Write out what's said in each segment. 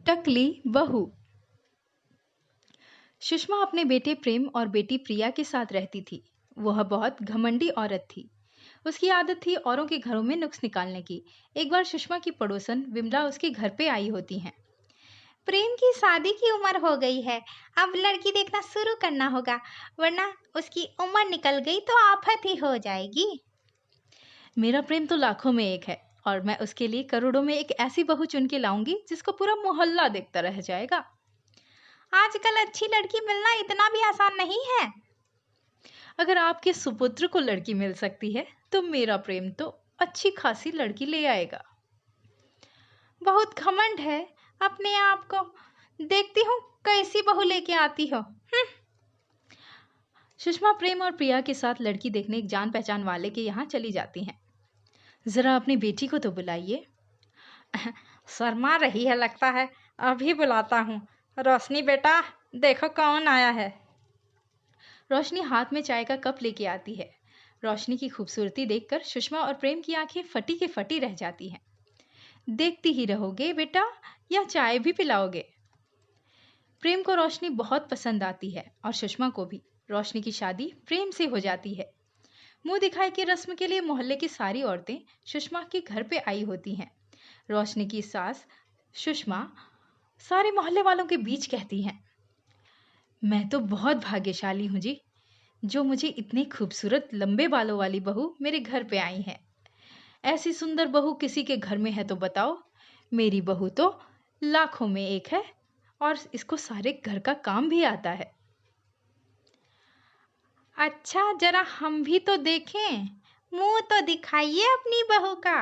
टकली बहू। सुषमा अपने बेटे प्रेम और बेटी प्रिया के साथ रहती थी। वह बहुत घमंडी औरत थी। उसकी आदत थी औरों के घरों में नुक्स निकालने की। एक बार सुषमा की पड़ोसन विमला उसके घर पे आई होती हैं। प्रेम की शादी की उम्र हो गई है, अब लड़की देखना शुरू करना होगा, वरना उसकी उम्र निकल गई तो आफत ही हो जाएगी। मेरा प्रेम तो लाखों में एक है और मैं उसके लिए करोड़ों में एक ऐसी बहू चुन के लाऊंगी जिसको पूरा मोहल्ला देखता रह जाएगा। आजकल अच्छी लड़की मिलना इतना भी आसान नहीं है। अगर आपके सुपुत्र को लड़की मिल सकती है तो मेरा प्रेम तो अच्छी खासी लड़की ले आएगा। बहुत घमंड है अपने आप को, देखती हूँ कैसी बहू लेके आती हो। सुषमा प्रेम और प्रिया के साथ लड़की देखने एक जान पहचान वाले के यहाँ चली जाती हैं। जरा अपनी बेटी को तो बुलाइए। शर्मा रही है लगता है, अभी बुलाता हूँ। रोशनी बेटा, देखो कौन आया है। रोशनी हाथ में चाय का कप लेके आती है। रोशनी की खूबसूरती देखकर सुषमा और प्रेम की आंखें फटी के फटी रह जाती हैं। देखती ही रहोगे बेटा या चाय भी पिलाओगे? प्रेम को रोशनी बहुत पसंद आती है और सुषमा को भी। रोशनी की शादी प्रेम से हो जाती है। मुंह दिखाई की रस्म के लिए मोहल्ले की सारी औरतें सुषमा के घर पे आई होती हैं। रोशनी की सास सुषमा सारे मोहल्ले वालों के बीच कहती हैं, मैं तो बहुत भाग्यशाली हूँ जी, जो मुझे इतने खूबसूरत लंबे बालों वाली बहू मेरे घर पे आई है। ऐसी सुंदर बहू किसी के घर में है तो बताओ। मेरी बहू तो लाखों में एक है और इसको सारे घर का काम भी आता है। अच्छा, जरा हम भी तो देखें, मुंह तो दिखाइए अपनी बहू का।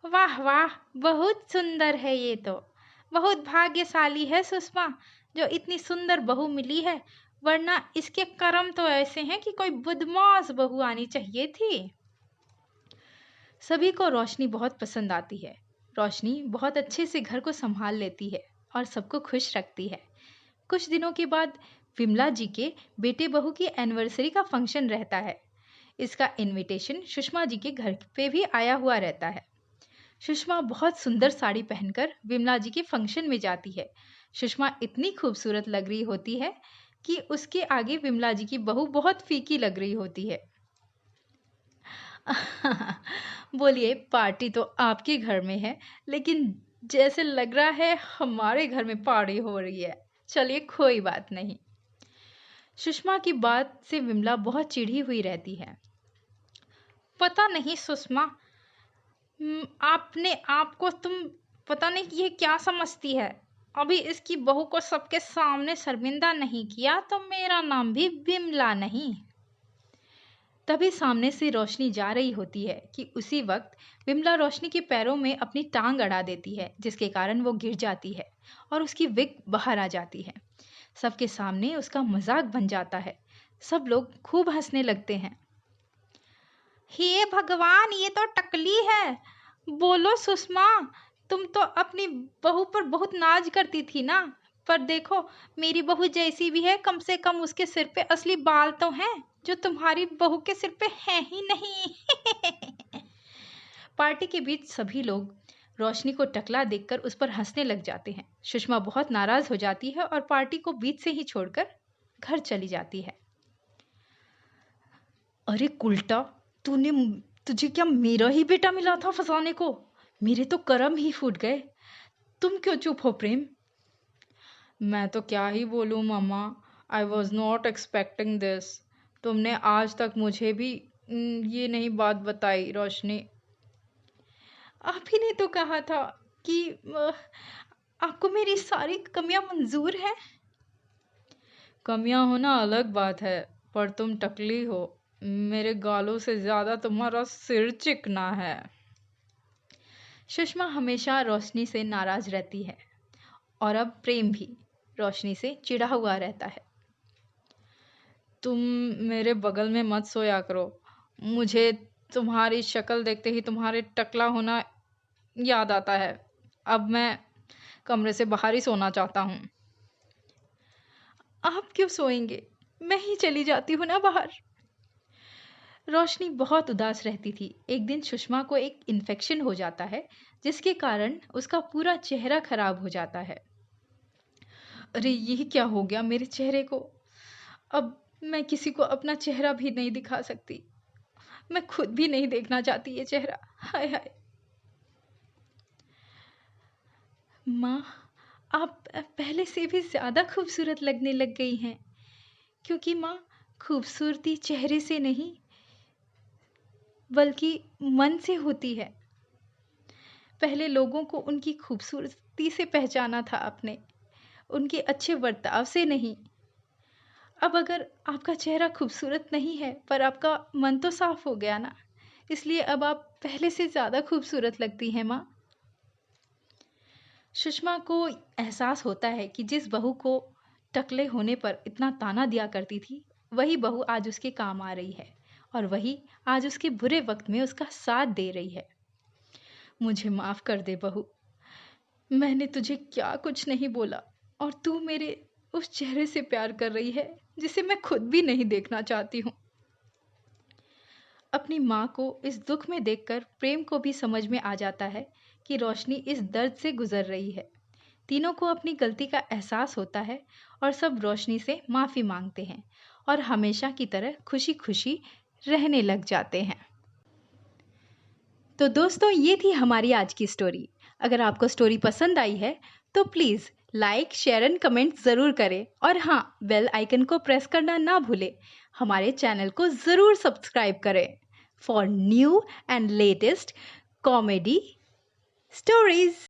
वाह वाह, बहुत सुंदर है ये तो। बहुत भाग्यशाली है सुषमा जो इतनी सुंदर बहू मिली है, वरना इसके कर्म तो ऐसे हैं कि कोई बदमाश बहू आनी चाहिए थी। सभी को रोशनी बहुत पसंद आती है। रोशनी बहुत अच्छे से घर को संभाल लेती है और सबको खुश रखती है। कुछ दिनों के बाद विमला जी के बेटे बहू की एनिवर्सरी का फंक्शन रहता है। इसका इनविटेशन सुषमा जी के घर पे भी आया हुआ रहता है। सुषमा बहुत सुंदर साड़ी पहनकर विमला जी के फंक्शन में जाती है। सुषमा इतनी खूबसूरत लग रही होती है कि उसके आगे विमला जी की बहू बहुत फीकी लग रही होती है। बोलिए, पार्टी तो आपके घर में है, लेकिन जैसे लग रहा है हमारे घर में पार्टी हो रही है। चलिए, कोई बात नहीं। सुषमा की बात से विमला बहुत चिढ़ी हुई रहती है। पता नहीं सुषमा, आपने आपको तुम पता नहीं ये क्या समझती है। अभी इसकी बहू को सबके सामने शर्मिंदा नहीं किया तो मेरा नाम भी विमला नहीं। तभी सामने से रोशनी जा रही होती है कि उसी वक्त विमला रोशनी के पैरों में अपनी टांग अड़ा देती है, जिसके कारण वो गिर जाती है और उसकी विग बाहर आ जाती है। सबके सामने उसका मजाक बन जाता है। सब लोग खूब हंसने लगते हैं। हे भगवान, ये तो टकली है। बोलो सुषमा, तुम तो अपनी बहू पर बहुत नाज करती थी ना, पर देखो मेरी बहू जैसी भी है, कम से कम उसके सिर पे असली बाल तो हैं जो तुम्हारी बहू के सिर पे हैं ही नहीं। पार्टी के बीच सभी लोग रोशनी को टकला देखकर उस पर हंसने लग जाते हैं। सुषमा बहुत नाराज हो जाती है और पार्टी को बीच से ही छोड़कर घर चली जाती है। अरे कुल्टा, तुझे क्या मेरा ही बेटा मिला था फंसाने को? मेरे तो कर्म ही फूट गए। तुम क्यों चुप हो प्रेम? मैं तो क्या ही बोलूं मामा, I was not expecting this. तुमने आज तक मुझे भी ये नहीं बात बताई रोशनी। आप ही ने तो कहा था कि आपको मेरी सारी कमियां मंजूर हैं। कमियां होना अलग बात है, पर तुम टकली हो। मेरे गालों से ज्यादा तुम्हारा सिर चिकना है। सुषमा हमेशा रोशनी से नाराज रहती है और अब प्रेम भी रोशनी से चिढ़ा हुआ रहता है। तुम मेरे बगल में मत सोया करो। मुझे तुम्हारी शक्ल देखते ही तुम्हारे टकला होना याद आता है। अब मैं कमरे से बाहर ही सोना चाहता हूँ। आप क्यों सोएंगे? मैं ही चली जाती हूँ ना बाहर। रोशनी बहुत उदास रहती थी। एक दिन सुषमा को एक इन्फेक्शन हो जाता है जिसके कारण उसका पूरा चेहरा खराब हो जाता है। अरे ये क्या हो गया मेरे चेहरे को? अब मैं किसी को अपना चेहरा भी नहीं दिखा सकती। मैं खुद भी नहीं देखना चाहती ये चेहरा। हाय हाय। माँ, आप पहले से भी ज़्यादा खूबसूरत लगने लग गई हैं। क्योंकि माँ, खूबसूरती चेहरे से नहीं बल्कि मन से होती है। पहले लोगों को उनकी खूबसूरती से पहचाना था आपने, उनके अच्छे बर्ताव से नहीं। अब अगर आपका चेहरा खूबसूरत नहीं है पर आपका मन तो साफ हो गया ना, इसलिए अब आप पहले से ज़्यादा खूबसूरत लगती हैं माँ। सुषमा को एहसास होता है कि जिस बहू को टकले होने पर इतना ताना दिया करती थी, वही बहू आज उसके काम आ रही है और वही आज उसके बुरे वक्त में उसका साथ दे रही है। मुझे माफ कर दे बहू, मैंने तुझे क्या कुछ नहीं बोला और तू मेरे उस चेहरे से प्यार कर रही है जिसे मैं खुद भी नहीं देखना चाहती हूँ। अपनी माँ को इस दुख में देखकर प्रेम को भी समझ में आ जाता है कि रोशनी इस दर्द से गुजर रही है। तीनों को अपनी गलती का एहसास होता है और सब रोशनी से माफ़ी मांगते हैं और हमेशा की तरह खुशी खुशी रहने लग जाते हैं। तो दोस्तों, ये थी हमारी आज की स्टोरी। अगर आपको स्टोरी पसंद आई है तो please like, share and comment ज़रूर करें और हाँ, बेल आइकन को प्रेस करना ना भूलें। हमारे चैनल को ज़रूर सब्सक्राइब करें for new and latest comedy stories.